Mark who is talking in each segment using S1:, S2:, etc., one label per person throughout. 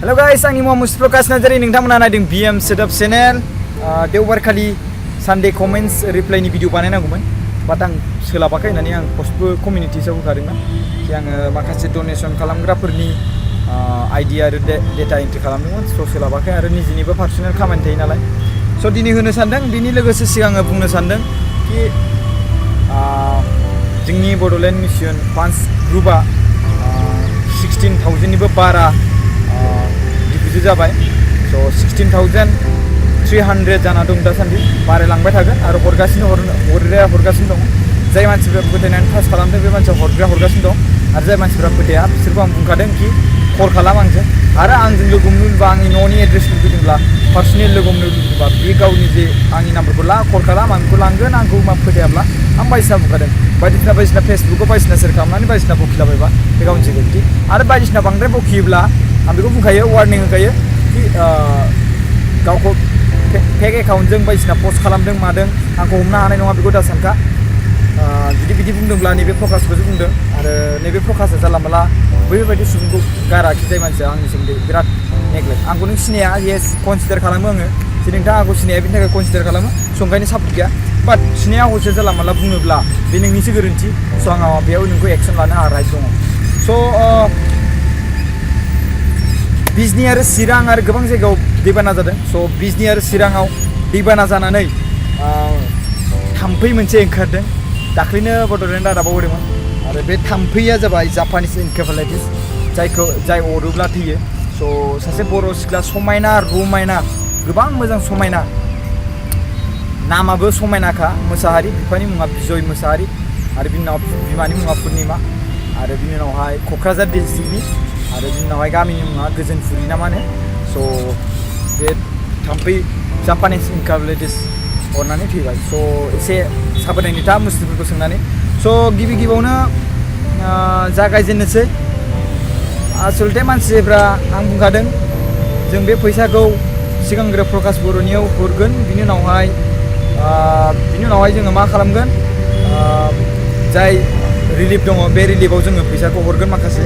S1: Hello guys, आंनि मुङा मुस्तफा प्रकाश नार्जारी नोंथांमोना नायदों BM सेटआप चेनेल देवबार खालि सानडे कमेन्ट्स रिप्लाइनि भिडिअ बानायनांगौमोन बाट आं सोलाबाखै होननानै आं पस्टबो कमिउनिटिआव होखादोंमोन कि आङो माखासे डनेसन खालामग्राफोरनि आइडिया आरो डेटा एन्ट्रि खालामदोंमोन स' सोलाबाखै आरो निजिनिबो पार्सनेल खामानि थायो नालाय स' दिनै होनो सानदों बिनि लोगोसे सिगाङो बुंनो सानदों कि जोंनि बड'लेण्ड मिशन फान्ड्स ग्रुपआ 16,000निबो बारा डिप'जिट जाबाय स' 16,300 जाना दं दासान्दि बारायलांबाय थागोन आरो हरग्राया हरगासिनो दं जाय मानसिफ्रा फोथायनानै ट्रास्ट खालामदों बे मानसिया हरग्राया हरगासिनो दं आरो जाय मानसिफ्रा फोथाया बिसोरखौ आं बुंखादों कि कल खालाम आंजों आरो आंजों लोगो हमनो लुबैबा आंनि न'नि एड्रेस लुबैदोंब्ला पार्सनेल लोगो हमनो लुबैबा बे गावनि जे आंनि नाम्बारखौ कल खालाम आं बेखौ लांगोन आंखौ मा फोथायाब्ला आं बायदिसिना बुंखादों बायदिसिना फेसबुकआव बायदिसिना सेयार खालामनानै बायदिसिना बखिलाबायबा बे गावनि सिकिउरिटि आरो बायदिसिना बांद्राय बखियोब्ला आं बेखौ बुंखायो वार्निं होखायो कि गावखौ फेक एकाउन्टजों बायदिसिना पस्ट खालामदों मादों आंखौ हमनो हानाय नङा बेखौ दा सानखा जुदि बिदि बुंदोंब्ला नैबे प्रकाशखौसो बुंदों आरो नैबे प्रकाशआ जानला मोनला बैबायदि सुबुंखौ गाराखि जाय मानसिया आंनि सोमोन्दै बिराद नेग्लेक्ट आंखौ नों सिनाया येस कनसिडार खालामो आङो जे नोंथाङा आंखौ सिनाया बेनि थाखाय कनसिडार खालामो स' ओंखायनो सापर्ट गैया बाट सिनाया हरसे जानला मोनला बुङोब्ला बे नोंनिसो गोरोन्थि स' आंहा बेयाव नोंखौ एक्सन लानो आंहा राइट दङ स' बिजनि आरो चिरां आरो गोबां जायगायाव दैबाना जादों स' बिजनि आरो चिराङाव दैबाना जानानै थाम्फै मोनसे ओंखारदों दाख्लैनो बड'लेण्ड रादाबाव होदोंमोन आरो बे थाम्फैया जाबाय जापानिस एनकेफेलाइटिस जाय अरोब्ला थैयो स' सासे बर' सिख्ला समायना रमायना गोबां मोजां समायना नामाबो समायनाखा मोसाहारि बिफानि मुङा बिजय मोसाहारि आरो बिनि उनाव बिमानि मुङा पुर्निमा आरो बिनि उनावहाय क'क्राझार डिस्ट्रिक्टनि आरो बिनि उनावहाय गामिनि मुङा गोजोनफुरि ना मा होनो स' बे थाम्फै जापानिस एनकेफेलाइटिस अरनानै थैबाय स' एसे साबधानै था मुस्लिमफोरखौ सोंनानै स' गिबियावनो जागायजेननोसै आसलथे मानसिफ्रा आं बुंखादों जों बे फैसाखौ सिगांग्रो प्रकाश बर'नियाव हरगोन बिनि उनावहाय जोङो मा खालामगोन जाय रिलिफ दङ बे रिलिफआव जोङो फैसाखौ हरगोन माखासे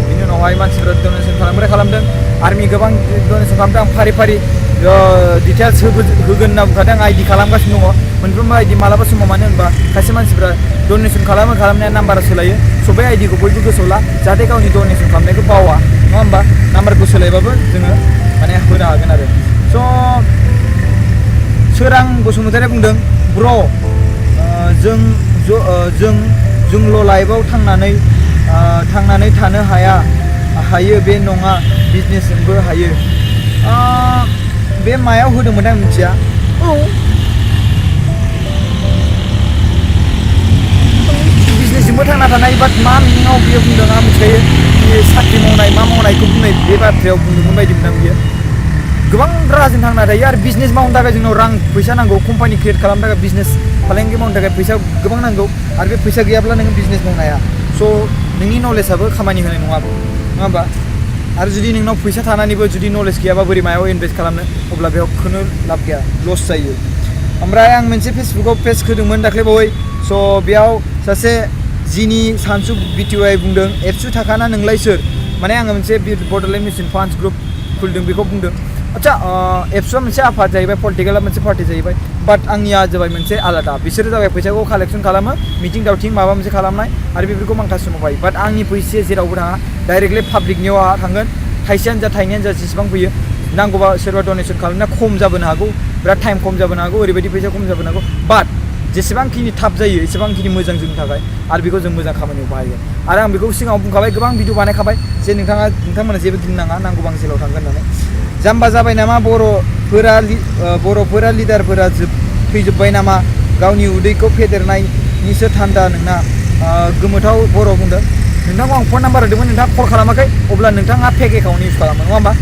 S1: बिनि उनावहाय मानसिफ्रा डनेसन खालामदों आर्मि गोबां डनेसन खालामदों आं फारि डिटेल्स होगोन होनना बुंखादों आं आइडि खालामगासिनो दङ मोनफ्रोमबो आइडि मालाबा समाव मानो होनबा खायसे मानसिफ्रा डनेसन खालामनाया नाम्बारा सोलायो स' बे आइडिखौ बयबो गोसोआव ला जाहाथे गावनि डनेसन खालामनायखौ बावा नङा होमबा नाम्बारखौ सोलायबाबो जोङो माने होनो हागोन आरो स' सोरां बसुमतारिया बुंदों ब्र जोंल' लाइफआव थांनानै थानो हायो बे नङा बिजनेसजोंबो हायो बे मायाव होदोंमोन आं मिथिया औ बिजनेसजोंबो थांना थानाय बाट मा मिनिङाव बियो बुंदों आं मिथिखायो बे साख्रि मावनाय मा मावनायखौ बुंनाय बे बाथ्रायाव बुंदोंमोन बायदि मोनदां बियो गोबां राहाजों थांना थायो आरो बिजनेस मावनो थाखाय जोंनाव रां फैसा नांगौ कम्पानि क्रिएट खालामनो थाखाय बिजनेस फालांगि मावनो थाखाय फैसा गोबां नांगौ आरो बे फैसा गैयाब्ला नोङो बिजनेस मावनो हाया स' नोंनि नलेजआबो खामानि होनाय नङा होमबा आरो जुदि नोंनाव फैसा थानानैबो जुदि नलेज गैयाबा बोरै मायाव इनभेस्ट खालामनो अब्ला बेयाव खुनु लाब गैया लस जायो ओमफ्राय आं मोनसे फेसबुकआव पेज होदोंमोन दाख्लैबावै स' बेयाव सासे जिनि सानसु बिटिवाइ बुंदों एबसु थाखाना नोंलाय सोर माने आङो मोनसे बड'लेण्ड मिशन फान्ड्स ग्रुप खुलिदों बेखौ बुंदों आच्छा एबसुआ मोनसे आफाद जाहैबाय पलिटिकेला मोनसे पार्टि जाहैबाय बाट आंनिया जाबाय मोनसे आलादा बिसोरो जाबाय फैसाखौ कालेक्सन खालामो मिटिं दावथिं माबा मोनसे खालामनाय आरो बेफोरखौ माखासे समाव बाहायो बाट आंनि फैसाया जेरावबो थाङा डाइरेक्टलि पाब्लिकनियाव थांगोन थाइसेयानो जा थाइनैयानो जा जेसेबां फैयो नांगौबा सोरबा डनेसन खालामनाया खम जाबोनो हागौ बिराद टाइम खम जाबोनो हागौ ओरैबायदि फैसा खम जाबोनो हागौ बाट जेसेबांखिनि थाब जायो एसेबांखिनि मोजां जोंनि थाखाय आरो बेखौ जों मोजां खामानियाव बाहायगोन आरो आं बेखौ सिगाङाव बुंखाबाय गोबां भिडिअ बानायखाबाय जे नोंथांमोना जेबो गिनो नाङा नांगौबा आं जेलाव थांगोन होननानै जाम्बा जाबाय नामा बर'फोरा लिडारफोरा थैजोब्बाय नामा गावनि उदैखौ फेदेरनायनिसो थान्दा नोंना गोमोथाव बर' बुंदों नोंथांखौ आं फन नाम्बार होदोंमोन नोंथाङा कल खालामाखै अब्ला नोंथाङा फेक एकाउन्ट इउज खालामो नङा होमबा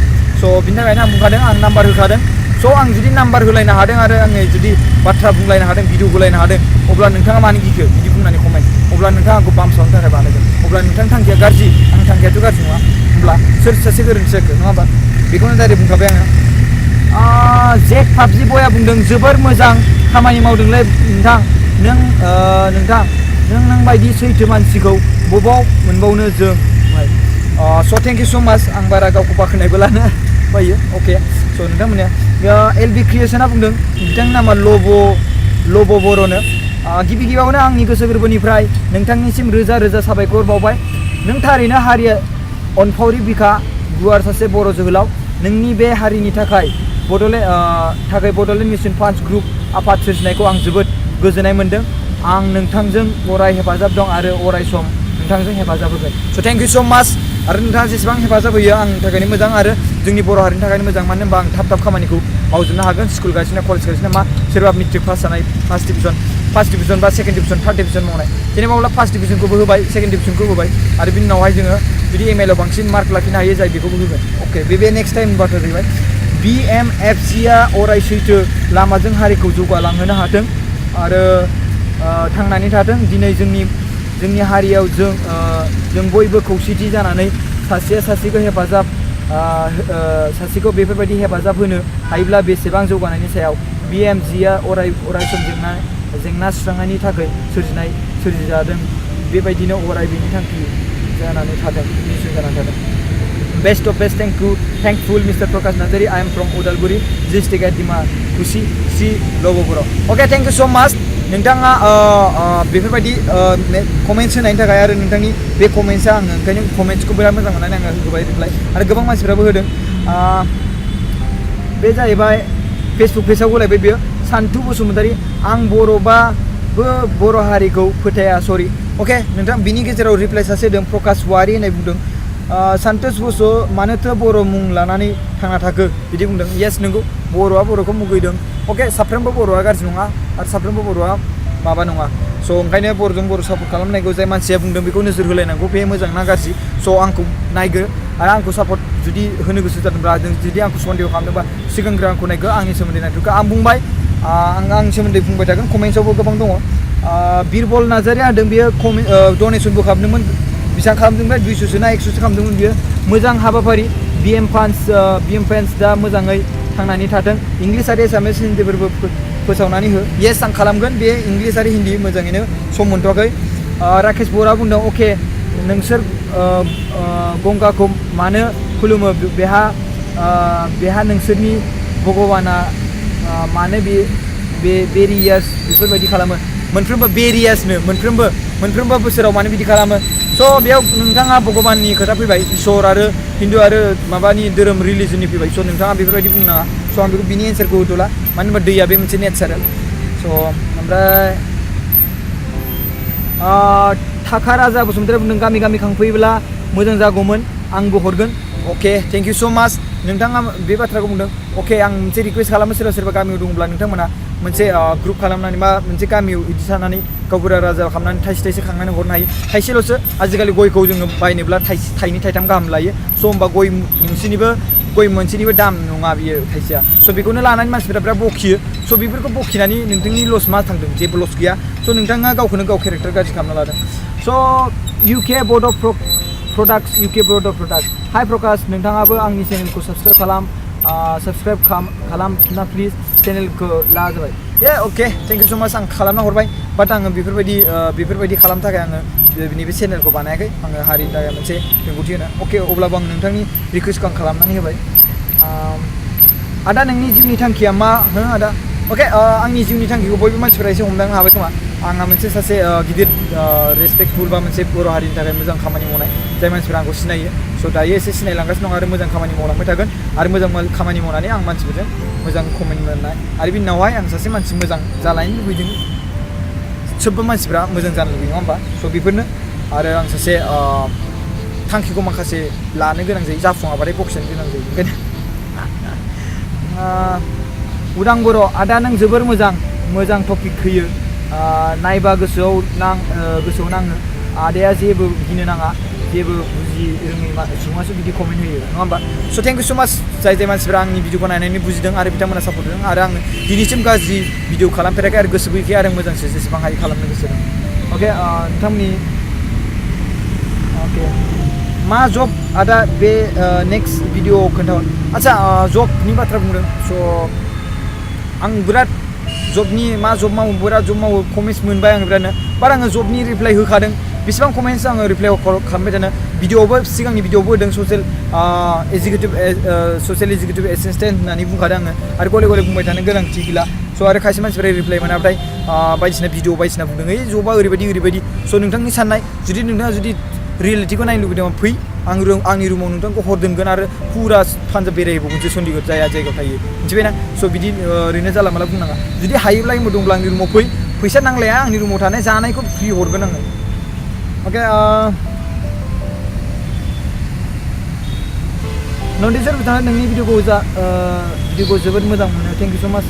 S1: स' बिनि थाखायनो आं बुंखादों आं नाम्बार होखादों स' आं जुदि नाम्बार होलायनो हादों आरो आङो जुदि बाथ्रा बुंलायनो हादों भिडिअ होलायनो हादों अब्ला नोंथाङा मानो गिखो बिदि बुंनानै कमेन्ट अब्ला नोंथाङा आंखौ बाम्स खालामनो थाखाय बानायगोन अब्ला नोंथांनि थांखिया गाज्रि आंनि थांखियाथ' गाज्रि नङा होमब्ला सोर सासे गोरोन्थि जाखो नङा होमबा बेखौनो डाइरेक्ट बुंखाबाय आङो जेक पाबजि बया बुंदों जोबोर मोजां खामानि मावदोंलै नोंथां नों बायदि सैथो मानसिखौ बबाव मोनबावनो जों स' थेंक इउ स' माच आं बारा गावखौ बाखनायबो लानो बायो अके स' नोंथांमोननिया एलबि क्रिएसना बुंदों बिथांनि नामा लब' बर'नो गिबि गिबियावनो आंनि गोसो गोरबोनिफ्राय नोंथांनिसिम रोजा रोजा साबायखर बावबाय नों थारैनो हारिया अनफावरि बिखा गुवार सासे बर' जोहोलाव नोंनि बे हारिनि थाखाय बड'लेण्ड मिशन पान्च ग्रुप आफाद सोरजिनायखौ आं जोबोद गोजोननाय मोन्दों आं नोंथांजों अराय हेफाजाब दं आरो अराय सम नोंथांजों हेफाजाब होगोन स' थेंक इउ स' माच आरो नोंथाङा जेसेबां हेफाजाब होयो आंनि थाखायनो मोजां आरो जोंनि बर' हारिनि थाखायनो मोजां मानो होनबा आं थाब खामानिखौ मावजोबनो हागोन स्कुल गासिनो कलेज गासिनो मा सोरबा मेट्रिक पास जानाय फार्स्ट डिभिजन बा सेकेन्ड डिभिजन थार्ड डिभिजन मावनाय जेनेबा अब्ला फार्स्ट डिभिजनखौबो होबाय सेकेन्ड डिभिजनखौ होबाय आरो बिनि उनावहाय जोङो जुदि एमएलआव बांसिन मार्क लाखिनो हायो जाय बेखौबो होगोन अके बे नेक्स्ट टाइम बाथ्रा जाहैबाय BMFCआ अराय सैथो लामाजों हारिखौ जौगालांहोनो हाथों आरो थांनानै थाथों दिनै जोंनि हारियाव जों बयबो खौसेथि जानानै सासेया सासेखौ बेफोरबायदि हेफाजाब होनो हायोब्ला बेसेबां जौगानायनि सायाव BMGआ अराय सम जेंना सुस्रांनायनि थाखाय सोरजिजादों बेबायदिनो अराय बेनि थांखि जानानै थादों निश्चय जानानै थादों best of best thankful mister Prakash Narzary I am from Udalguri district at Dimakuchi सि लब' बर' अके थेंक इउ स' माच नोंथाङा बेफोरबायदि कमेन्ट्स होनायनि थाखाय आरो नोंथांनि बे कमेन्ट्सआ आङो ओंखायनो कमेन्ट्सखौ बिराद मोजां मोननानै आङो होबाय रिप्लाइ आरो गोबां मानसिफ्राबो होदों बे जाहैबाय फेसबुक पेजाव होलायबाय बेयो सान्थु बसुमतारी आं बर'बाबो बर' हारिखौ फोथाया सरि अके नोंथां बिनि गेजेराव रिप्लाइ सासे होदों प्रकाश वारि होननाय बुंदों सान्टोस बसु मानोथो बर' मुं लानानै थांना थाखो बिदि बुंदों येस नंगौ बर'आ बर'खौ मुगैदों अके साफ्रोमबो बर'आ गाज्रि नङा आरो साफ्रोमबो बर'आ माबा नङा स' ओंखायनो बर'जों बर' सापर्ट खालामनांगौ जाय मानसिया बुंदों बेखौ नोजोर होलायनांगौ बे मोजां ना गाज्रि स' आंखौ नायगो आरो आंखौ सापर्ट जुदि होनो गोसो जादोंब्ला जुदि आंखौ सन्देह खालामदोंबा सिगांग्रो आंखौ नायगो आंनि सोमोन्दै नायथ'खो आं बुंबाय आंनि सोमोन्दै बुंबाय थागोन कमेन्ट्सआवबो गोबां दङ बिरबल नार्जारिया होदों बियो डनेसनबो खालामदोंमोन बेसेबां खालामदोंमोन 200 ना 100 खालामदोंमोन बियो मोजां हाबाफारि BM Fans दा मोजाङै थांनानै थाथों इंलिश आरो एसामिस हिन्दीफोरबो फोसावनानै हो येस आं खालामगोन बे इंलिश आरो हिन्दी मोजाङैनो सम मोनथ'वाखै राकेश बर'आ बुंदों अके नोंसोर गंगाखौ मानो खुलुमो बेहा नोंसोरनि भगबाना मानो बे बेरियास बेफोरबायदि खालामो मोनफ्रोमबो बेरियासनो मोनफ्रोमबो बोसोराव मानो बिदि खालामो स' बेयाव नोंथाङा भगबाननि खोथा फैबाय इसोर आरो हिन्दु आरो माबानि धोरोम रिलिजननि फैबाय स' नोंथाङा बेफोरबायदि बुंनाङा स' आं बेखौ बिनि एन्सारखौ होथ'ला मानो होनबा दैया बे मोनसे नेचारेल स' ओमफ्राय थाखा राजा बसुमतारी बुंदों गामि खांफैयोब्ला मोजां जागौमोन आंबो हरगोन अके थेंक इउ स' माच नोंथाङा बे बाथ्राखौ बुंदों अके आं मोनसे रिकुवेस्ट खालामो सोरबा गामियाव दङब्ला नोंथांमोना मोनसे ग्रुप खालामनानै बा मोनसे गामियाव इदि थानानै गावबुरा राजा खालामनानै थाइसे खांनानै हरनो हायो थाइसेल'सो आजिखालि गयखौ जोङो बायनोब्ला थाइनै थाइथाम गाहाम लायो स' होमबा गय मोनसेनिबो दाम नङा बियो थाइसेया स' बेखौनो लानानै मानसिफोरा बिराद बखियो स' बेफोरखौ बखिनानै नोंथांनि लस मा थांदों जेबो लस गैया स' नोंथाङा गावखौनो गाव केरेक्टार गाज्रि खालामना लादों स' UK Board of Products हाय प्रकाश नोंथाङाबो आंनि चेनेलखौ साबस्क्राइब खालामना प्लिज चेनेलखौ ला जाबाय अके थेंक इउ स' माच आं खालामना हरबाय बाट आङो बेफोरबायदि खालामनो थाखाय आङो नैबे चेनेलखौ बानायाखै आङो हारिनि थाखाय मोनसे रोंगौथि होनो अके अब्लाबो आं नोंथांनि रिकुवेस्टखौ आं खालामनानै होबाय आदा नोंनि जिउनि थांखिया मा हो आदा अके आंनि जिउनि थांखिखौ बयबो मानसिफोरा एसे हमदांनो हाबाय खोमा आंहा मोनसे सासे गिदिर रेसपेक्टफुल बा मोनसे बर' हारिनि थाखाय मोजां खामानि मावनाय जाय मानसिफोरा आंखौ सिनायो स' दायो एसे सिनायलांगासिनो दं आरो मोजां खामानि मावलांबाय थागोन आरो मोजां खामानि मावनानै आं मानसिफोरजों मोजां कमेन्ट मोननाय आरो बिनि उनावहाय आं सासे मानसि मोजां जालायनो लुबैदों सोबबो मानसिफ्रा मोजां जानो लुबैयो नङा होमबा स' बेफोरनो आरो आं सासे थांखिखौ माखासे लानो गोनां जायो जाफुङाबाथाय बखिनो गोनां जायो ओंखायनो उदां बर' आदा नों जोबोर मोजां टपिक होयो नायबा गोसोआव नाङो आदाया जेबो गिनो नाङा जेबो बुजि रोङै सुबुङासो बिदि कमेन्ट होयो नङा होमबा स' थेंक इउ स' माच जाय मानसिफ्रा आंनि भिडिअखौ नायनानै बुजिदों आरो बिथांमोना सापर्ट होदों आरो आङो दिनैसिम गाज्रि भिडिअ खालामफेराखै आरो गोसो गैयाखै आरो मोजांसो जेसेबां हायो खालामनो गोसो दं अके नोंथांमोननि अके मा जब आदा बे नेक्स्ट भिडिअ खोन्थाहर आच्छा जबनि बाथ्रा बुंदों स' आं बिराद जबनि मा जब मावो बिराद जब मावो कमेन्ट्स मोनबाय आं बिरादनो बाट आङो जबनि रिप्लाइ होखादों बेसेबां कमेन्ट्स आङो रिप्लाइ खालामबाय थानो भिडिअ'आवबो सिगांनि भिडिअ'आवबो होदों ससियेल एजुकेटिभ एसिस्टेन्ट होननानै बुंखादों आङो आरो गले गले बुंबाय थानो गोनांथि गैला स' आरो खायसे मानसिफोरा रिप्लाइ मोनाब्लाथाय बायदिसिना भिडिअ बायदिसिना बुंदों ओइ जबा ओरैबायदि स' नोंथांनि साननाय जुदि नोंथाङा जुदि रियेलिटिखौ नायनो लुबैदोंबा फै आंनि रुमाव नोंथांखौ हर दोनगोन आरो फुरा पान्जाब बेरायहैबावगोनसो चन्डिगड़ जायगायाव थायो मिथिबायना स' बिदि ओरैनो जाला माला बुंनाङा जुदि हायोब्ला आंबो दंब्ला आंनि रुमाव फै फैसा नांलाया आंनि रुमाव थानाय जानायखौ फ्रि हरगोन आङो अके नन्देसर बिथाङा नोंनि भिडिअखौ जोबोद मोजां मोनो थेंक इउ स' माच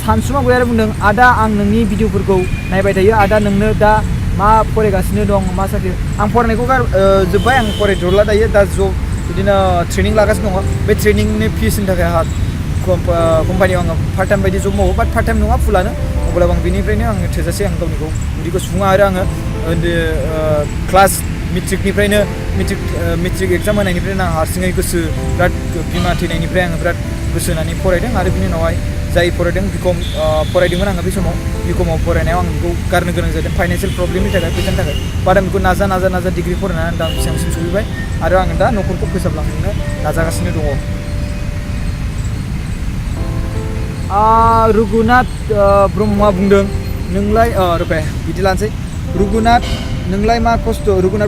S1: सानसुमा गयारि बुंदों आदा आं नोंनि भिडिअफोरखौ नायबाय थायो आदा नोंनो दा मा फरायगासिनो दं मा साख्रि आं फरायनायखौ जोब्बाय आं फरायथ'ला दायो दा जब बिदिनो ट्रेनिं लागासिनो दङ बे ट्रेनिंनि फिसनि थाखाय आंहा कम्पानियाव आङो पार्ट टाइम बायदि जब मावो बाट पार्ट टाइम नङा फुलानो अब्लाबो आं बेनिफ्रायनो आङो थोजासे आं गावनिखौ उदैखौ सुफुङा आरो आङो क्लास मेट्रिक एग्जाम होनायनिफ्रायनो आं हारसिङै गोसो बिराद बिमा थैनायनिफ्राय आङो बिराद गोसो होनानै फरायदों आरो बिनि उनावहाय जाय फरायदों बिकम फरायदोंमोन आङो बे समाव बिकमाव फरायनायाव आं बेखौ गारनो गोनां जादों फाइनान्सियेल प्रब्लेमनि थाखाय फैसानि थाखाय बाट आं बेखौ नाजा डिग्रि फरायनानै आं दा बेसेबांसिम सहैबाय आरो आङो दा न'खरखौ फोसाबलांनो नाजागासिनो दङ रुगुनाथ ब्रह्मआ बुंदों नोंलाय बिदि लानोसै रुगुनाथ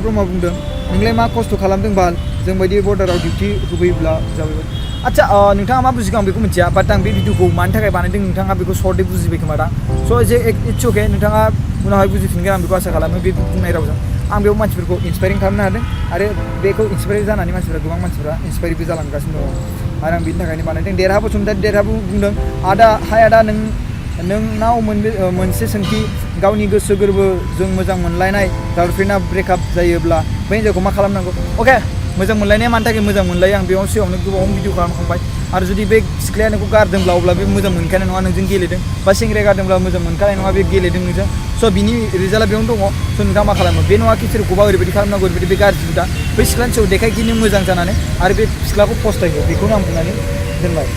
S1: ब्रह्मआ बुंदों नोंलाय मा खस्थ' खालामदों बाल जोंबायदि बर्डाराव डिउटि होफैयोब्ला जाबाय आच्छा नोंथाङा मा बुजिगौ आं बेखौ मिथिया बाट आं बे भिडिअखौ मानि थाखाय बानायदों नोंथाङा बेखौ सर्टै बुजिबाय खोमा दा स' जे इट्स अके नोंथाङा उनावहाय बुजिफिनगोन आं बेखौ आसा खालामो बे बुंनाय रावजों आं बेयाव मानसिफोरखौ इन्सपायरिं खालामनो हादों आरो बेखौ इन्सपायार जानानै गोबां मानसिफोरा इन्सपायारबो जालांगासिनो दङ आरो आं बिनि थाखायनो बानायदों देरहा बसुमतारी देरहाबो बुंदों आदा नोंनाव मोनसे सोंथि गावनि गोसो गोरबोजों मोजां मोनलायनाय गार्लफ्रेन्डआ ब्रेकआप जायोब्ला बै हिन्जावखौ मा खालामनांगौ अके मोजां मोनलायनाया मानि थाखाय मोजां मोनलायो आं बेयाव सिगाङावनो गोबां भिडिअ खालामखांबाय आरो जुदि बे सिख्लाया नोंखौ गारदोंब्ला अब्ला बे मोजां मोनखानाय नङा नोंजों गेलेदों बा सेंग्राया गारदोंब्ला मोजां मोनखानाय नङा बे गेलेदों नोंजों स' बिनि रिजाल्टआ बेयावनो दङ स' नोंथाङा मा खालामो बे नङा कि सोरखौबा ओरैबायदि खालामनांगौ ओरैबायदि बे गाज्रि हुदा बै सिख्लानि सायाव देखायखि नों मोजां जानानै आरो बे सिख्लाखौ फस्थायहो बेखौनो आं बुंनानै दोनबाय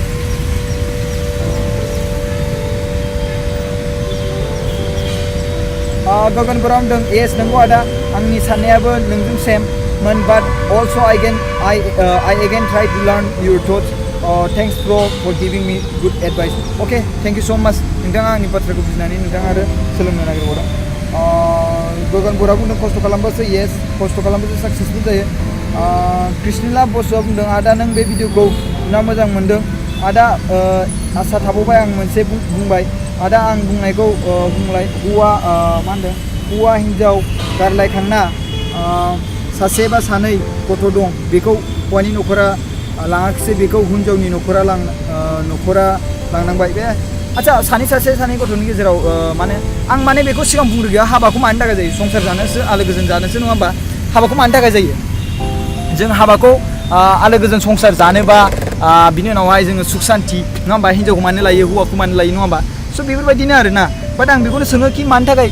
S1: गगन बरा बुंदों येस नंगौ आदा आंनि साननायाबो नोंजों same but also I again try to learn your thoughts. Thanks bro for giving me good advice. Okay, thank you so much. नोंथाङा आंनि बाथ्राखौ बुजिनानै नोंथाङा आरो सोलोंनो नागिरबावदों गगन बरा बुंदों खस्थ' खालामबासो येस खस्थ' खालामबासो साक्सेसफुल जायो कृष्णिला बसुआ बुंदों आदा नों बे भिडिअखौ नुना मोजां मोनदों आदा आसा थाबावबाय आं मोनसे बुंबाय आदा आं बुंनायखौ बुंलाय हौवा हिन्जाव गारलायखांना सासे बा सानै गथ' दं बेखौ हौवानि न'खरा लाङाखिसै बेखौ हिन्जावनि न'खरा लांनांबाय बे आच्छा सानै गथ'नि गेजेराव आं बेखौ सिगां बुंनो गैया हाबाखौ मानि थाखाय जायो संसार जानोसो आलो गोजोन जानोसो नङा होमबा हाबाखौ मानि थाखाय जायो जों हाबाखौ आलो गोजोन संसार जानोबा बिनि उनावहाय जोङो सुख सान्ति नङा होमबा हिन्जावखौ मानो लायो हौवाखौ मानो लायो नङा होमबा स' बेफोरबायदिनो आरोना बाट आं बेखौनो सोङो कि मानि थाखाय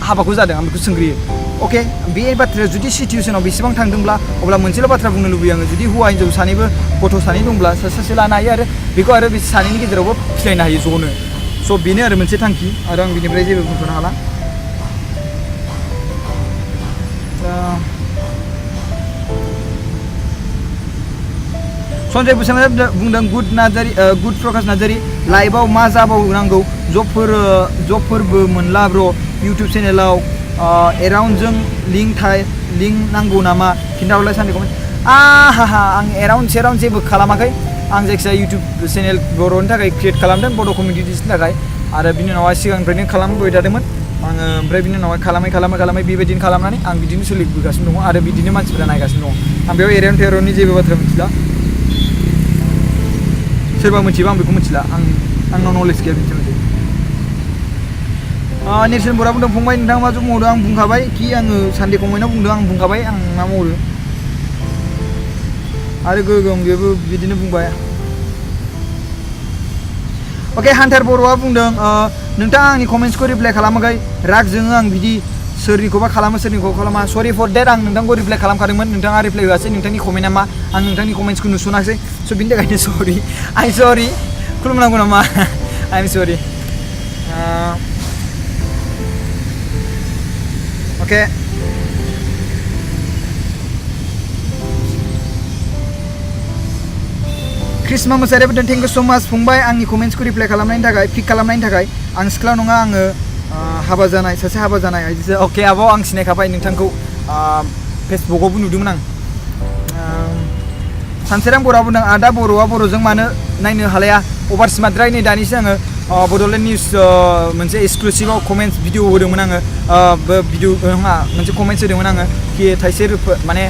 S1: हाबाखौ जादों आं बेखौ सोंग्रोयो अके बे बाथ्राया जुदि सिटुवेसनाव बेसेबां थांदोंब्ला अब्ला मोनसेल' बाथ्रा बुंनो लुबैयो आङो जुदि हौवा हिन्जाव सानैबो गथ' सानै दंब्ला सासे लानो हायो आरो बेखौ आरो बे सानैनि गेजेरावबो फिलायनो हायो ज'नो स' बेनो आरो मोनसे थांखि आरो आं बेनिफ्राय जेबो बुंथ'नो हाला सन्जय बसुमतारी बुंदों गुड प्रकाश नार्जारी लाइभआव मा जाबावनांगौ जबफोरबो मोनला ब्र इउटुब चेनेलाव एराउन्डजों लिंक नांगौ नामा खिन्थाहरलाय सानदे कमेन्ट आं एराउन्ड जेबो खालामाखै आं जायखिजाया इउटुब चेनेल बर'नि थाखाय क्रिएट खालामदों बड' कमिउनिटिसनि थाखाय आरो बिनि उनावहाय सिगांनिफ्रायनो खालामबोबाय थादोंमोन आङो ओमफ्राय बिनि उनावहाय खालामै बेबायदिनो खालामनानै आं बिदिनो सोलिबोगासिनो दङ आरो बिदिनो मानसिफोरा नायगासिनो दङ आं बेयाव एराउन्ड टेराउन्डनि जेबो बाथ्रा मिथिला सोरबा मिथिबा आं बेखौ मिथिला आंनाव नलेज गैया बिनि सोमोन्दै नेरसोन बरा बुंदों फंबाय नोंथाङा मा जब मावदों आं बुंखाबाय कि आङो सानदे कमेन्टआव बुंदों आं बुंखाबाय आं मा मावदों आरो गोगोम बेबो बिदिनो बुंबाय अके हान्टार बर'आ बुंदों नोंथाङा आंनि कमेन्ट्सखौ रिप्लाइ खालामाखै राग जोङो आं बिदि सोरनिखौबा खालामो सोरनिखौबा खालामा सरि फर देट आं नोंथांखौ रिप्लाइ खालामखादोंमोन नोंथाङा रिप्लाइ होआसै नोंथांनि कमेन्टआ मा आं नोंथांनि कमेन्ट्सखौ नुसनाखिसै स' बिनि थाखायनो सरि खुलुमनांगौ नामा आइ एम सरि Oke. Krisma Mosari बुंदों thank you so much फंबाय आंनि कमेन्ट्सखौ रिप्लाइ खालामनायनि थाखाय पिक खालामनायनि थाखाय आं सिख्ला नङा आङो हाबा जानाय सासे हाबा जानाय आइजोसो अके आब' आं सिनायखाबाय नोंथांखौ फेसबुकआवबो नुदोंमोन आं सानसेरां बर'आ बुंदों आदा बर'आ बर'जों मानो नायनो हालाया अभार स्मार्टद्राय नै दानिसो आङो बड'लेण्ड निउस मोनसे एक्सक्लुसिभआव कमेन्ट्स भिडिअ होदोंमोन आङो भिडिअ नङा मोनसे कमेन्ट्स होदोंमोन आङो कि थाइसे माने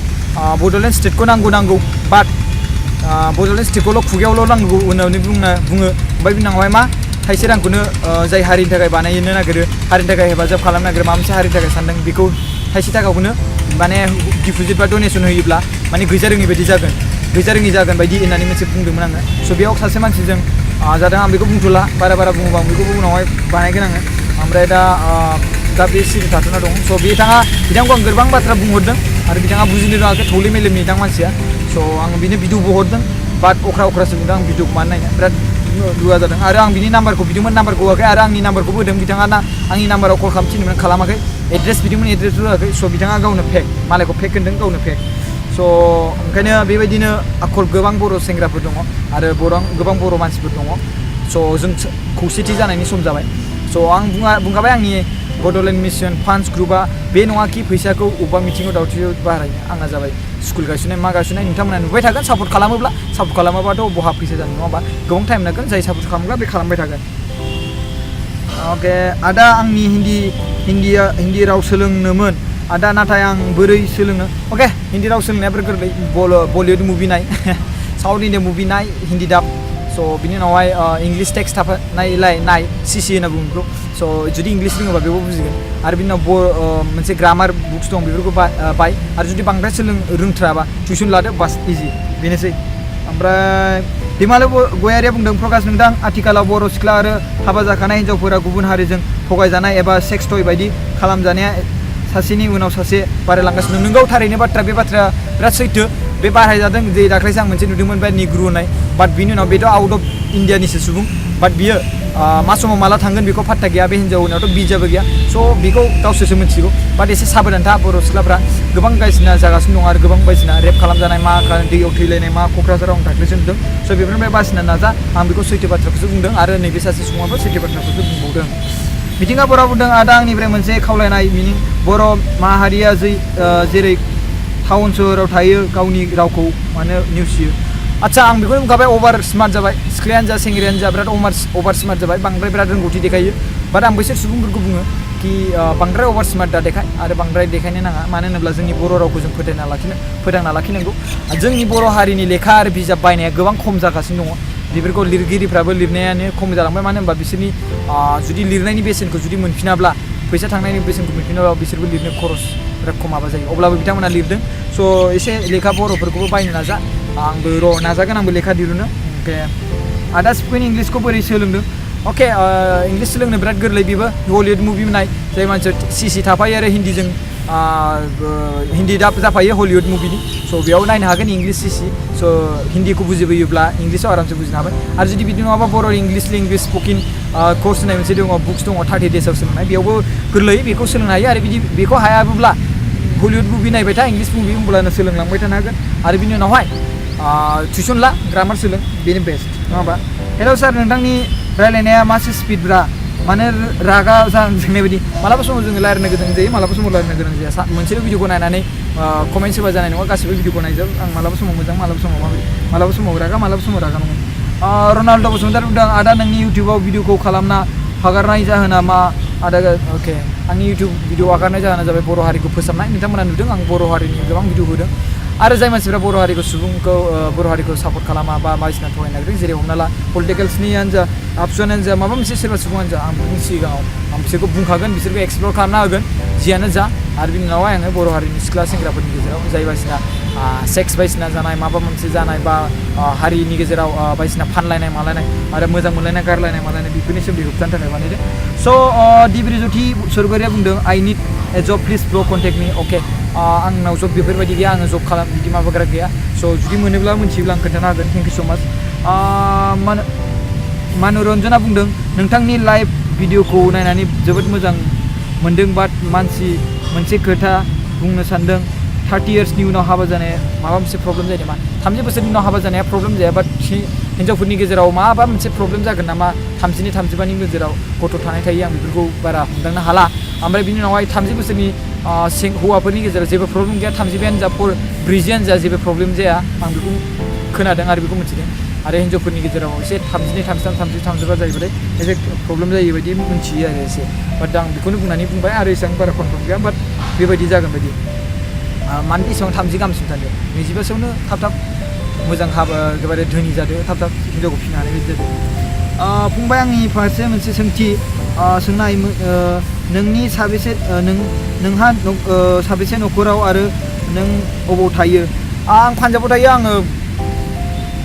S1: बड'लेण्ड स्टेटखौ नांगौ बाट बड'लेण्ड स्टेटखौल' खुगायावल' नांगौ होननानै बुङो ओमफ्राय बिनि उनावहाय मा थाइसे रांखौनो जाय हारिनि थाखाय बानायनो नागिरो हारिनि थाखाय हेफाजाब खालामनो नागिरो माबा मोनसे हारिनि थाखाय सानदों बेखौ थाइसे थाखाखौनो माने डिप'जिट बा डनेसन होयोब्ला माने गैजा रोङि बायदि जागोन बायदि होननानै मोनसे बुंदोंमोन आङो स' बेयाव सासे मानसिजों जादों आं बेखौ बुंथ'ला बारा बुङोबा आं बेखौ उनावहाय बानायगोन आङो ओमफ्राय दा बे सिरि थाथ'ना दं स' बिथांखौ आं गोबां बाथ्रा बुंहरदों आरो बिथाङा बुजिनो रोङाखै थौले मेलेमनि बिथां मानसिया स' आं बिनो भिडिअबो हरदों बाट अख्रासो बुंदों आं भिडिअखौ मानो नायनो बिराद दुगा जादों आरो आं बिनि नाम्बारखौ बिदोंमोन नाम्बारखौ होआखै आरो आंनि नाम्बारखौबो होदों बिथाङा आंनि नाम्बाराव कल खालामथिनोमोन खालामाखै एड्रेस बिदोंमोन एड्रेस होआखै स' बिथाङा गावनो फेक मालायखौ फेक होनदों गावनो फेक स' ओंखायनो बेबायदिनो गोबां बर' सेंग्राफोर दङ आरो गोबां बर' मानसिफोर दङ स' जों खौसेथि जानायनि सम जाबाय स' आं बुंखाबाय आंनि बड'लेण्ड मिशन फान्ड्स ग्रुपआ बे नङा कि फैसाखौ अबेबा मिथिङाव दावथियाव बाहायनो आंना जाबाय स्कुल गायसननाय मा गायसननाय नोंथांमोना नुबाय थागोन सापर्ट खालामाबाथ' बहा फैसा जानो नङा होमबा गोबां टाइम नांगोन जाय सापर्ट खालामग्रा बे खालामबाय थागोन अके आदा आंनि हिन्दी राव सोलोंनोमोन आदा नाथाय आं बोरै सोलोंनो अके हिन्दी राव सोलोंनाया बिराद गोरलै बलिउड मुभि नाय साउथ इन्डियान मुभि नाय हिन्दी डाब स' बिनि उनावहाय इंलिश टेक्स्ट नाय सिसि होनना बुङो बेखौ स' जुदि इंलिश रोङोबा बेबो बुजिगोन आरो बिनि उनाव मोनसे ग्रामार बुक्स दं बेफोरखौ बाय आरो जुदि बांद्राय रोंथ्राबा टिउसन लादो बास इजि बेनोसै ओमफ्राय दैमालु गयारिया बुंदों प्रकाश नोंथां आथिखालाव बर' सिख्ला आरो हाबा जाखानाय हिन्जावफोरा गुबुन हारिजों थगायजानाय एबा सेक्स टय बायदि खालामजानाया सासेनि उनाव सासे बारायलांगासिनो नोंगौ थारैनो बे बाथ्राया बिराद सैथो बे बारायजादों जे दाख्लैसो आं मोनसे नुदोंमोन बे निग्रु होननाय बाट बिनि उनाव बेथ' आउट अफ इन्डियानिसो सुबुं बाट बियो मा समाव माला थांगोन बेखौ पात्ता गैया बे हिन्जाव होनायावथ' बिजाबो गैया स' बेखौ गावसोरसो मिथिगौ बाट एसे साबधानथा बर' सिख्लाफ्रा गोबां बायदिसिना जागासिनो दं आरो गोबां बायदिसिना रेप खालामजानाय मा दैयाव थैलायनाय मा क'क्राझाराव आं दाख्लैसो नुदों स' बेफोरनिफ्राय बासिना नाजा आं बेखौ सैथो बाथ्राखौसो बुंदों आरो नैबे सासे सुबुङाबो सैथो बाथ्राखौसो बुंबावदों मिथिंगा बर'आ बुंदों आदा आंनिफ्राय मोनसे खावलायनाय मिनिं बर' माहारिया जेरै टाउन सोहोराव थायो गावनि रावखौ मानो नेवसियो आच्छा आं बेखौनो बुंखाबाय अभार स्मार्ट जाबाय सिख्लायानो जा सेंग्रायानो जा बिराद अभार स्मार्ट जाबाय बांद्राय बिराद रोंगौथि देखायो बाट आं बैसोर सुबुंफोरखौ बुङो कि बांद्राय अभार स्मार्ट दा देखाय आरो बांद्राय देखायनो नाङा मानो होनोब्ला जोंनि बर' रावखौ जों फोथांना लाखिनांगौ जोंनि बर' हारिनि लेखा आरो बिजाब बायनाया गोबां खम जागासिनो दङ बेफोरखौ लिरगिरिफ्राबो लिरनायानो खम जालांबाय मानो होनबा बिसोरनि जुदि लिरनायनि बेसेनखौ जुदि मोनफिनाब्ला फैसा थांनायनि बेसेनखौ मोनफिनाब्ला बिसोरबो लिरनो खरस बिराद खम माबा जायो अब्लाबो बिथांमोना लिरदों स' एसे लेखा बर'फोरखौबो बायनो नाजा आंबो नाजागोन आंबो लेखा दिरुनो अके आदा स्पेन इंलिसखौ बोरै सोलोंदों अके इंलिस सोलोंनो बिराद गोरलै बेबो हलिउड मुभि नाय जाय मानसिया सिसि थाफायो आरो हिन्दी डाब जाफायो हलिउड मुभिनि स' बेयाव नायनो हागोन इंलिस सिसि स' हिन्दीखौ बुजिबोयोब्ला इंलिसाव आरामसे बुजिनो हाबाय आरो जुदि बिदि नङाबा बर' इंलिस लेंगुवेज स्पकिं कर्स होननाय मोनसे दङ बुक्स दङ 30 डेसआव सोलोंनाय बेयावबो गोरलै बेखौ सोलोंनो हायो आरो बिदि बेखौ हायाब्ला हलिउड मुभि नायबाय था इंलिस मुभि होमब्लानो सोलोंलांबाय थानो हागोन आरो बिनि उनावहाय टिउसन ला ग्रामार सोलों बेनो बेस्ट नङा होमबा हेल' सार नोंथांनि रायलायनाया मासे स्पिडब्रा माने रागा जोंनाय बायदि मालाबा समाव जोङो रायलायनो गोनां जायो मालाबा समाव रायलायनो गोनां जाया मोनसेल' भिडिअखौ नायनानै कमेन्ट्स होबा जानाय नङा गासिबो भिडिअखौ नायजोब आं मालाबा समाव मोजां मालाबा समाव माबायदि मालाबा समाव रागा नङा रनाल्ड' बसुमतारी बुंदों आदा नोंनि इउटिउबाव भिडिअखौ खालामना हगारनाय जाहोना मा आदा अके आंनि इउटिउब भिडिअ हगारनाय जाहोना जाबाय बर' हारिखौ फोसाबनाय नोंथांमोना नुदों आं बर' हारिनि गोबां भिडिअ होदों आरो जाय मानसिफ्रा बर' हारिखौ सापर्ट खालामा बा बायदिसिना थगायनो नागिरदों जेरै हमना ला पलिटिकेल्सनियानो जा अपसनानो जा माबा मोनसे सोरबा सुबुङानो जा आं बिनि सिगाङाव आं बिसोरखौ बुंखागोन बिसोरखौ एक्सप्लर खालामना होगोन जियानो जा आरो बिनि उनावहाय आङो बर' हारिनि सिख्ला सेंग्राफोरनि गेजेराव जाय बायदिसिना सेक्स बायदिसिना जानाय माबा मोनसे जानाय बा हारिनि गेजेराव बायदिसिना फानलायनाय मालायनाय आरो मोजां मोनलायनाय गारलायनाय मालायनाय बेफोरनि सोमोन्दै होबथानो थाखाय बानायदों स' दिब्रिज्योति सरगयारिया बुंदों I need a job please ब्र कन्टेक्ट मी अके आंनाव जब बेफोरबायदि गैया आङो जब बिदि माबाग्रा गैया स' जुदि मोनोब्ला मिथियोब्ला आं खोन्थानो हागोन थेंक इउ स' माच मनरन्जना बुंदों नोंथांनि लाइभ भिडिअखौ नायनानै जोबोद मोजां मोनदों बाट मानसि मोनसे खोथा बुंनो सानदों 30 yearsनि उनाव हाबा जानाय माबा मोनसे प्रब्लेम जायो नामा 30 बोसोरनि उनाव हाबा जानाया प्रब्लेम जाया बाट हिन्जावफोरनि गेजेराव माबा मोनसे प्रब्लेम जागोन नामा 30 35नि गेजेराव गथ' थानाय थायो आं बेफोरखौ बारा हमदांनो हाला ओमफ्राय बिनि उनावहाय 30 बोसोरनि हौवाफोरनि गेजेराव जेबो प्रब्लेम गैया 30आनो जा 40आनो जा जेबो प्रब्लेम जाया आं बेखौ खोनादों आरो बेखौ मिथिदों आरो हिन्जावफोरनि गेजेराव एसे 32 33 34 जायोबाथाय एसे प्रब्लेम जायो बायदि मिथियो आरो एसे बाट आं बेखौनो बुंनानै बुंबाय आरो एसेबां बारा कनफार्म गैया बाट बेबायदि जागोन बायदि मान्थलि एसेबां 30 गाहामसिम थांदों 25सोआवनो थाब थाब मोजां हाबा एकेबारे धोनि जादों थाब थाब हिन्जावखौ फिनो हानाय बायदि जादों फंबाय आंनि फारसे मोनसे सोंथि सोंनाय नोंनि साबेसे नोंहा साबेसे न'खराव आरो नों अबाव थायो आं पान्जाबाव थायो आङो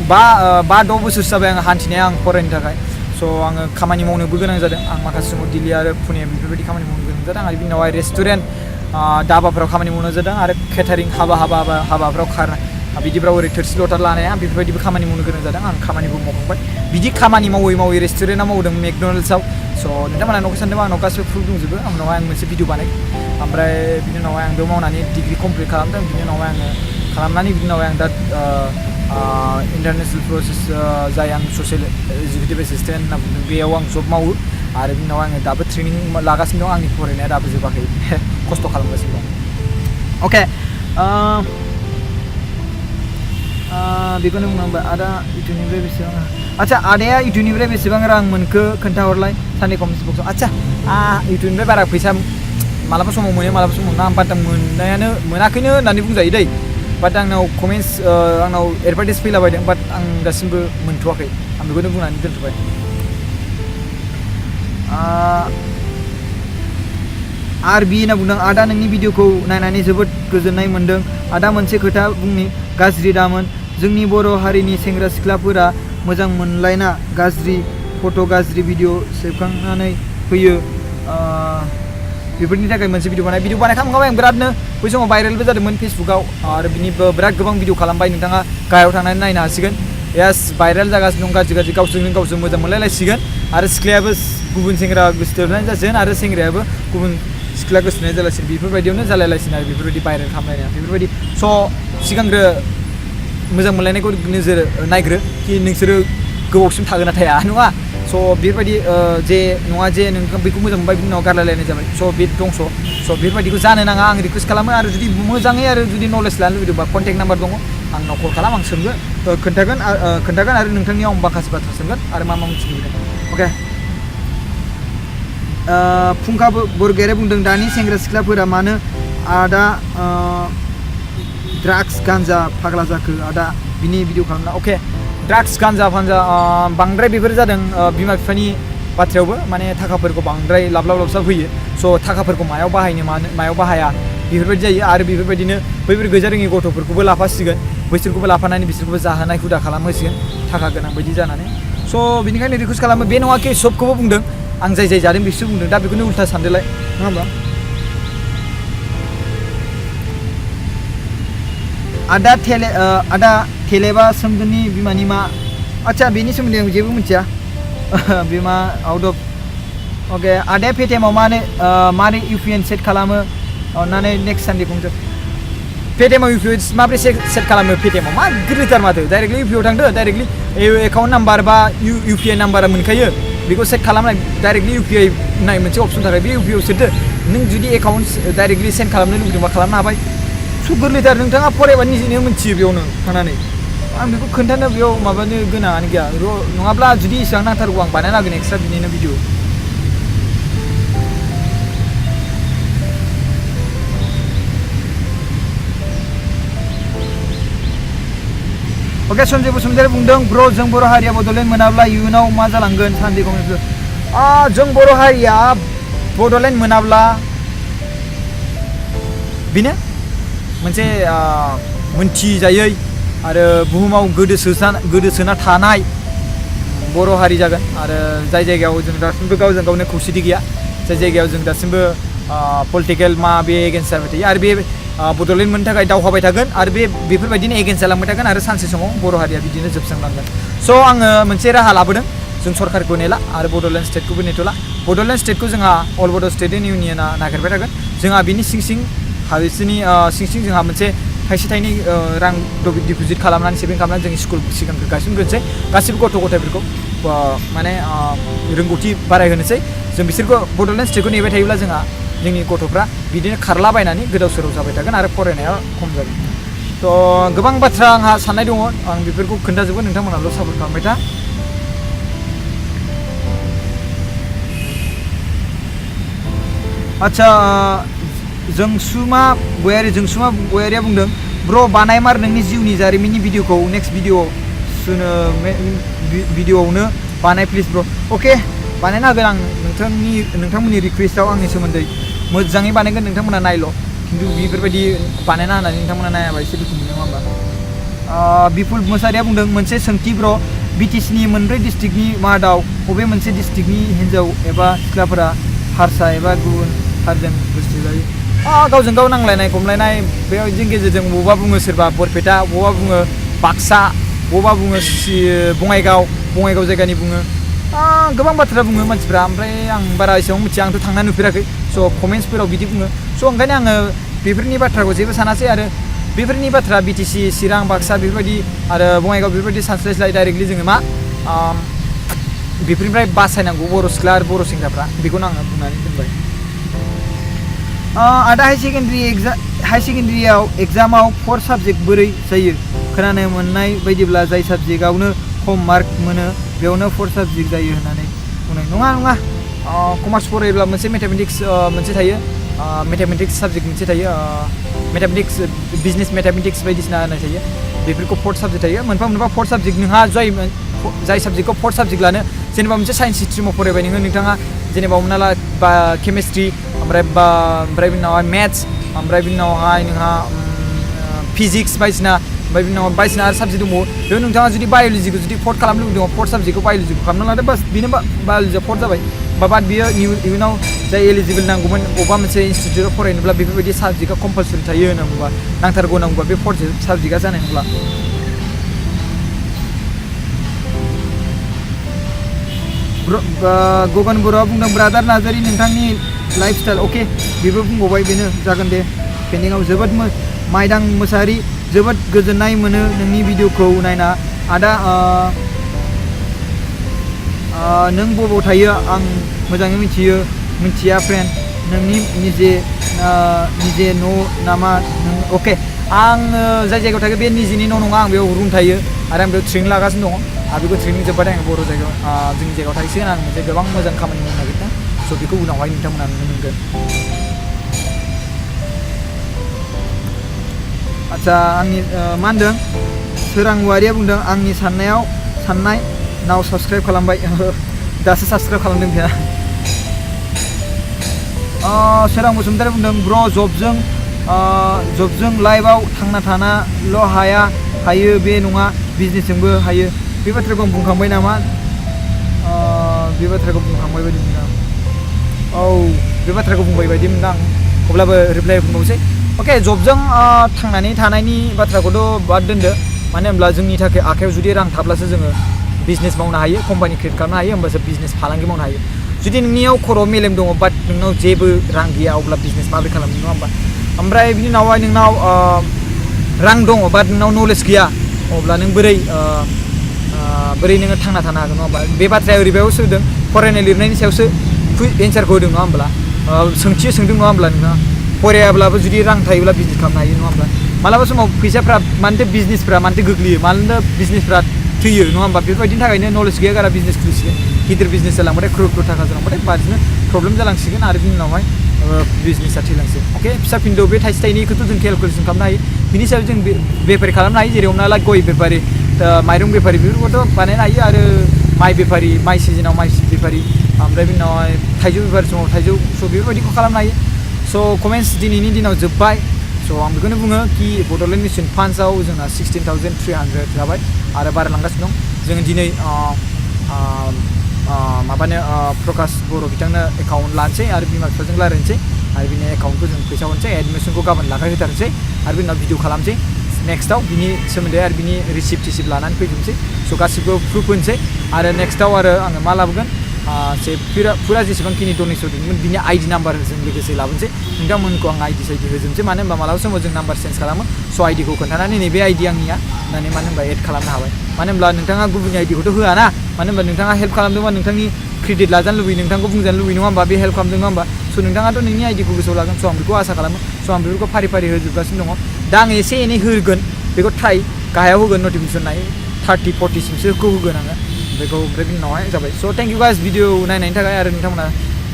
S1: 5-6 बोसोरसो जाबाय आङो हान्थिनाया आं फरायनो थाखाय स' आङो खामानि मावनोबो गोनां जादों आं माखासे समाव दिल्ली आरो पुने बेफोरबायदि खामानि मावनो गोनां जादों आरो बिनि उनावहाय रेस्टुरेन्ट दाबाफ्राव खामानि मावनो जादों आरो केटारिं हाबाफ्राव बिदिफ्राव ओरै थोरसि लथा लानाया बेफोरबायदिबो खामानि मावनो गोनां जादों आं खामानिबो मावखांबाय बिदि खामानि मावै रेस्टुरेन्टआव मावदों मेकड'नेल्ड्सआव स' नोंथांमोना न'खौ सानदोंबा आंनाव गासिबो प्रुफ दंजोबो उनावहाय आं मोनसे भिडिअ बानाय ओमफ्राय बिनि उनावहाय आं बेयाव मावनानै डिग्रि कमप्लिट खालामदों बिनि उनावहाय आङो खालामनानै बिनि उनावहाय आं दा इन्टारनेसनेल प्रसेस जाय आं ससियेल एजुकेटिभ एसिस्टेन्ट होनना बुंदों बेयाव आं जब मावो आरो बिनि उनाव आङो दाबो ट्रेनिं लागासिनो दं आंनि फरायनाया दाबो जोबाखै खस्थ' खालामगासिनो दं अके बेखौनो बुंनांबाय आदा इउटुबनिफ्राय बेसेबां आच्छा आदाया इउटुबनिफ्राय बेसेबां रां मोनखो खोन्थाहरलाय सानडे कमेन्ट बक्सआव आच्छा इउटुबनिफ्राय बारा फैसा मालाबा समाव मोनो मालाबा समाव मोना बाट आं मोनाखैनो होननानै बुंजायो दै बाट आंनाव कमेन्ट्स आंनाव एडभार्टाइज फैलाबायदों बाट आं दासिमबो मोनथ'वाखै आं बेखौनो बुंनानै दोनथ'बाय आरबि होनना बुंदों आदा नोंनि भिडिअखौ नायनानै जोबोद गोजोननाय मोन्दों आदा मोनसे खोथा बुंनि गाज्रि दामोन जोंनि बर' हारिनि सेंग्रा सिख्लाफोरा मोजां मोनलायना गाज्रि फट' गाज्रि भिडिअ सेबखांनानै होयो बेफोरनि थाखाय मोनसे भिडिअ बानायखांबाय आं बिरादनो बै समाव भाइरेलबो जादोंमोन फेसबुकआव आरो बिनिबो बिराद गोबां भिडिअ खालामबाय नोंथाङा गाहायाव थांनानै नायनो हासिगोन यास भाइरेल जागासिनो दं गाज्रि गावसोरजों गावसोर मोजां मोनलायलायसिगोन आरो सिख्लायाबो गुबुन सेंग्रा गोसोथोनाय जासिगोन आरो सेंग्रायाबो गुबुन सिख्ला गोसोथोनाय जालायसिगोन बेफोरबायदियावनो जालायलायसिगोन आरो बेफोरबायदि भाइरेल खालामलायनाया बेफोरबायदि स' सिगांग्रो मोजां मोनलायनायखौ नोजोर नायग्रो कि नोंसोरो गोबावसिम थागोन ना थाया नङा स' बेफोरबायदि जे नङा जे नों बेखौ मोजां मोनबाय बिनि उनाव गारलायलायनाय जाबाय स' बे दंस' स' बेफोरबायदिखौ जानो नाङा आं रिकुवेस्ट खालामो आरो जुदि मोजाङै आरो जुदि नलेज लानो लुबैदोंबा कन्टेक्ट नाम्बार दङ आंनाव कल खालाम आं सोंगोन खोन्थागोन आरो नोंथांनियाव आं माखासे बाथ्रा सोंगोन आरो मा मिथिनो लुबैदों अके फुंखा बरगयारि बुंदों दानि सेंग्रा सिख्लाफोरा मानो आदा ड्राग्स गान्जा फाग्ला जाखो आदा बिनि भिडिअ खालामना अके ड्राग्स गान्जा फान्जा बांद्राय बेफोर जादों बिमा बिफानि बाथ्रायावबो माने थाखाफोरखौ बांद्राय लाबलाब होयो स' थाखाफोरखौ मायाव बाहायनो मायाव बाहाया बेफोरबायदि जायो आरो बेफोरबायदिनो बैफोर गैजारोङि गथ'फोरखौबो लाफासिगोन बैसोरखौबो लाफानानै बिसोरखौबो जाहोनाय हुदा खालामहोसिगोन थाखा गोनां बायदि जानानै स' बेनिखायनो रिकुवेस्ट खालामो बे नङा कि सबखौबो बुंदों आं जाय जादों बिसोर बुंदों दा बेखौनो उल्था सानदोलाय नङा होमबा आदा थेलेबा सोमदोननि बिमानि मा आच्छा बेनि सोमोन्दै आं जेबो मिथिया बिमा आउट अफ अके आदाया पेटिएमआव मारै इउपिएन सेट खालामो अननानै नेक्स्ट सानडे खुंदो पेटिएमआव इउपिए माबोरै सेट खालामो पेटिएमआव मा गोरलैथार माथो डाइरेक्टलि इउपिएआव थांदो डाइरेक्टलि एकाउन्ट नाम्बार बा इउपिआइ नाम्बारा मोनखायो बेखौ सेट खालामनाय डाइरेक्टलि इउपिआइ होननाय मोनसे अपसन थाखाय बे इउपिआइआव सोदो नों जुदि एकाउन्ट डाइरेक्टलि सेन्ड खालामनो लुबैदोंबा खालामनो हाबाय स' गोरलैथार नोंथाङा फरायबा निजेनो मिथियो बेयावनो थांनानै आं बेखौ खोन्थानो बेयाव माबानो गोनाङानो गैया नङाब्ला जुदि इसेबां नांथारगौ आं बानायना होगोन एक्सट्रा बिनिनो भिडिअ अके सन्जय बसुमतारी बुंदों ब्र जों बर' हारिया बड'लेण्ड मोनाब्ला इयुनाव मा जालांगोन सानडे कमेन्ट जों बर' हारिया बड'लेण्ड मोनाब्ला बेनो मोनसे मोनथिजायै आरो बुहुमाव गोदोसोना थानाय बर' हारि जागोन आरो जाय जायगायाव जों दासिमबो गावजों गावनो खौसेथि गैया जाय जायगायाव जों दासिमबो पलिटिकेल मा बे एगेन्स्ट जाबाय थायो आरो बे बड'लेण्ड मोननो थाखाय दावहाबाय थागोन आरो बेफोरबायदिनो एगेन्स्ट जालांबाय थागोन आरो सानसे समाव बर' हारिया बिदिनो जोबस्रांलांगोन स' आङो मोनसे राहा लाबोदों जों सरकारखौ नेला आरो बड'लेण्ड स्टेटखौबो नेथ'ला बड'लेण्ड स्टेटखौ जोंहा अल बड' स्टुडेन्ट इउनियना नागिरबाय थागोन जोंहा बिनि सिं बिसोरनि सिं जोंहा मोनसे थाइसे थाइनै रां डिप'जिट खालामनानै सेभिं खालामनानै जों स्कुल सिगांग्रो गायसनग्रोनोसै गासिबो गथ' गथायफोरखौ माने रोंगौथि बारायहोनोसै जों बिसोरखौ बड'लेण्ड स्टेटखौ नेबाय थायोब्ला जोंहा जोंनि गथ'फ्रा बिदिनो खारलाबायनानै गोदाव सोराव जाबाय थागोन आरो फरायनाया खम जागोन थ' गोबां बाथ्रा आंहा साननाय दङ आं बेफोरखौ खोन्थाजोबगोन नोंथांमोनाल' सापर्ट खालामबाय था आच्छा जोंसुमा बयारिया बुंदों ब्र बानायमार नोंनि जिउनि जारिमिननि भिडिअखौ नेक्स्ट भिडिअआवनो बानाय प्लिज ब्र अके बानायनो हागोन आं नोंथांमोननि रिक्वेस्टआव आंनि सोमोन्दै मोजाङै बानायगोन नोंथांमोना नायल' खिन्थु बेफोरबायदि बानायना होनानै नोंथांमोना नायाबा एसे दुखु मोनो नङा होमबा बिपुल मोसारिया बुंदों मोनसे सोंथि ब्र बिटिसिनि मोनब्रै डिस्ट्रिक्टनि मादाव बबे मोनसे डिस्ट्रिक्टनि हिन्जाव एबा सिख्लाफोरा हारसा एबा गुबुन हारिजों गोसो जायो गावजों गाव नांलायनाय खमलायनाय बेजों गेजेरजों बबेबा बुङो सोरबा बरपेटा बबेबा बुङो बाक्सा बबेबा बुङो बङाइगाव जायगानि बुङो गोबां बाथ्रा बुङो मानसिफ्रा ओमफ्राय आं बारा एसेबां मिथिया आंथ' थांना नुफेराखै स' कमेन्ट्सफोराव बिदि बुङो स' ओंखायनो आङो बेफोरनि बाथ्राखौ जेबो सानासै आरो बेफोरनि बाथ्रा बिटिसि चिरां बाक्सा बेफोरबायदि आरो बङाइगाव बेफोरबायदि सानस्लायस्लाय डाइरेक्टलि जोङो मा बेफोरनिफ्राय बासायनांगौ बर' सिख्ला आरो बर' सेंग्राफ्रा बेखौनो आङो बुंनानै दोनबाय आदा हाई सेकेन्डारियाव एग्जामाव 4 साबजेक्ट बोरै जायो खोनानो मोननाय बायदिब्ला जाय साबजेक्टआवनो खम मार्क मोनो बेयावनो 4 साबजेक्ट जायो होननानै बुंनाय नङा कमार्स फरायोब्ला मोनसे मेथामेटिक्स मोनसे थायो मेथामेटिक्स साबजेक्ट मोनसे थायो मेथामेटिक्स बिजनेस मेथामेटिक्स बायदिसिना होननाय थायो बेफोरखौ 4 साबजेक्ट थायो मोनफा 4 साबजेक्ट नोंहा जाय साबजेक्टखौ 4 साबजेक्ट लानो जेनेबा मोनसे साइन्स स्ट्रिमाव फरायबाय नोंथाङा जेनेबा हमना ला बा केमिस्ट्रि ओमफ्राय बिनि उनावहाय मेथ्स ओमफ्राय बिनि उनावहाय नोंहा फिजिक्स बायदिसिना ओमफ्राय बिनि उनाव बायदिसिना आरो साबजेक्ट दंबावो बेयाव नोंथाङा जुदि बाय'लजिखौ जुदि फर्थ खालामनो लुबैदों 4 साबजेक्टखौ बाय'लजिखौ खालामना लादो बास बेनो बाय'लजिया 4 जाबाय बाट बियो इयुनाव जाय एलिजिबोल नांगौमोन बबेबा मोनसे इनस्टिटिउटआव फरायनोब्ला बेफोरबायदि साबजेक्टआ कम्पालसरि थायो होनांगौबा नांथारगौ नांगौबा बे 4 साबजेक्टआ जानाय नंला गगन बर'आ बुंदों ब्रादार नार्जारि नोंथांनि लाइफस्टाइल अके बेबो बुंबावबाय बेनो जागोन दे पेन्डिंआव जोबोद माइदां मोसाहारि जोबोद गोजोननाय मोनो नोंनि भिडिअखौ नायना आदा नों बबाव थायो आं मोजाङै मिथिया फ्रेन्ड नोंनि निजे न' नामा नों अके आं जाय जायगायाव थायो बे निजेनि न' नङा आं बेयाव रुम थायो आरो आं बेयाव ट्रेनिं लागासिनो दङ आरो बेखौ ट्रेनिं जोब्बाथाय आं बर' जायगायाव जोंनि जायगायाव थाहैसिगोन आं मोनसे गोबां मोजां खामानि मावनो नागिरदों स' बेखौ उनावहाय नोंथांमोना नुनो मोनगोन आच्छा आंनि मा होनदों सोरां वारिया बुंदों आंनि साननायाव साबस्क्राइब खालामबाय दासो साबस्क्राइब खालामदों बिहा सोरां बसुमतारी बुंदों ब्र जबजों लाइफआव थांना थानाल' हायो बे नङा बिजनेसजोंबो हायो बे बाथ्राखौ आं बुंखांबाय नामा बे बाथ्राखौ बुंखांबाय बायदि मोनदां औ बे बाथ्राखौ बुंबाय बायदि मोनदां अब्लाबो रिप्लाइ बुंबावसै अके जबजों थांनानै थानायनि बाथ्राखौथ' बाद दोनदो मानो होनब्ला जोंनि थाखाय आखायाव जुदि रां थाब्लासो जोङो बिजनेस मावनो हायो कम्पानि क्रिएट खालामनो हायो होमबासो बिजनेस फालांगि मावनो हायो जुदि नोंनियाव खर'आव मेलेम दङ बाट नोंनाव जेबो रां गैया अब्ला बिजनेस माबोरै खालामनो नङा होमबा ओमफ्राय बिनि उनावहाय नोंनाव रां दङ बाट नोंनाव नलेज गैया अब्ला नों बोरै नोङो थांना थानो हागोन नङा होमबा बे बाथ्राया ओरैबायावसो होदों फरायनाय लिरनायनि सायावसो एन्सारखौ होदों नङा होमब्ला सोंथि सोंदों नङा होमब्ला नोंथाङा फरायाब्लाबो जुदि रां थायोब्ला बिजनेस खालामनो हायो नङा होमब्ला मालाबा समाव फैसाफ्रा मानोथो बिजनेसफ्रा मानोथो गोग्लैयो मानोथो बिजनेसफ्रा थैयो नङा होमबा बेफोरबायदिनि थाखायनो नलेज गैया गारा बिजनेस खुलिसिगोन गिदिर बिजनेस जालांबाथाय क्रर थाखा जालांबाथाय बादिनो प्रब्लेम जालांसिगोन आरो बिनि उनावहाय बिजनेसा थैलांसिगोन अके फिसा फिन्दौ बे थाइसे थाइनैखौथ' जों केलकुलेसन खालामनो हायो बिनि सायाव जों बेफारि खालामनो हायो जेरै हमना ला गय बेफारि माइरं बेफारि बेफोरखौथ' बानायनो हायो आरो माइ बेफारि माइ सिजोनाव माइ बेफारि ओमफ्राय बिनि उनावहाय थाइजौ बेफारि समाव थाइजौ स' बेफोरबायदिखौ खालामनो हायो स' कमेन्ट्स दिनैनि दिनाव जोब्बाय स' आं बेखौनो बुङो कि बड'लेण्ड मिसन फान्ड्सआव जोंना 16,300 जाबाय आरो बारायलांगासिनो दं जोङो दिनै माबानो प्रकाश बर' बिथांनो एकाउन्ट लानोसै आरो बिमा बिफाजों रायज्लायनोसै आरो बिनि एकाउन्टखौ जों फैसा हरनोसै एडमिसनखौ गाबोन लागायहोथारनोसै आरो बिनि उनाव भिडिअ खालामसै नेक्स्टआव बिनि सोमोन्दै आरो बिनि रिसिप्ट लानानै फैजोबनोसै स' गासिबो प्रुफ होनोसै आरो नेक्स्टआव आरो आङो मा लाबोगोन फुरा जेसेबांखिनि डनेसन होदोंमोन बिनि आइडि नाम्बारजों लोगोसे लाबोनोसै नोंथांमोनखौ आं आइडि साइडि होजोबनोसै मानो होनबा मालाबा समाव जों नाम्बार चेन्ज खालामो स' आइडिखौ खोन्थानानै नैबे आइडि आंनिया होननानै मानो होनबा एड खालामनो हाबाय मानो होनब्ला नोंथाङा गुबुननि आइडिखौथ' होआ ना मानो होनबा नोंथाङा हेल्प खालामदोंबा नोंथांनि क्रेडिट लाजानो लुबैयो नोंथांखौ बुंजानो लुबैयो नङा होमबा बे हेल्प खालामदों नङा होमबा स' नोंथाङाथ' नोंनि आइडिखौ गोसोआव लागोन स' आं बेखौ आसा खालामो स' आं बेफोरखौ फारि फारि होजोबगासिनो दङ दा आं एसे एनै होगोन बेखौ ट्राइ गाहायाव होगोन नटिफिकेसन नाय 30-40सिमसोखौ होगोन आङो बेखौ ओमफ्राय बिनि उनावहाय जाबाय स' थेंक इउ गाइस भिडिअ नायनायनि थाखाय आरो नोंथांमोना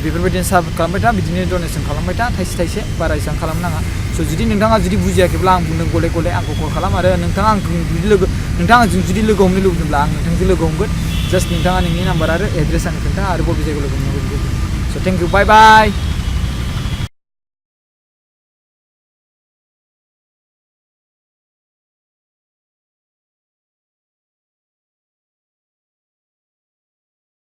S1: बेफोरबायदिनो सापर्ट खालामबाय था बिदिनो डनेसन खालामबाय था थाइसे थाइसे बारा एसेबां खालामनो नाङा स' जुदि नोंथाङा जुदि बुजियाखैब्ला आं बुंदों गले गले आंखौ कल खालाम आरो नोंथाङा आंजों जुदि लोगो हमनो लुबैदोंब्ला आं नोंथांजों लोगो हमगोन जास्ट नोंथाङा नोंनि नाम्बार आरो एड्रेस आंनो खोन्था आरो बबे जायगायाव लोगो हमनो लुबैदों स' थेंक इउ बाय बाय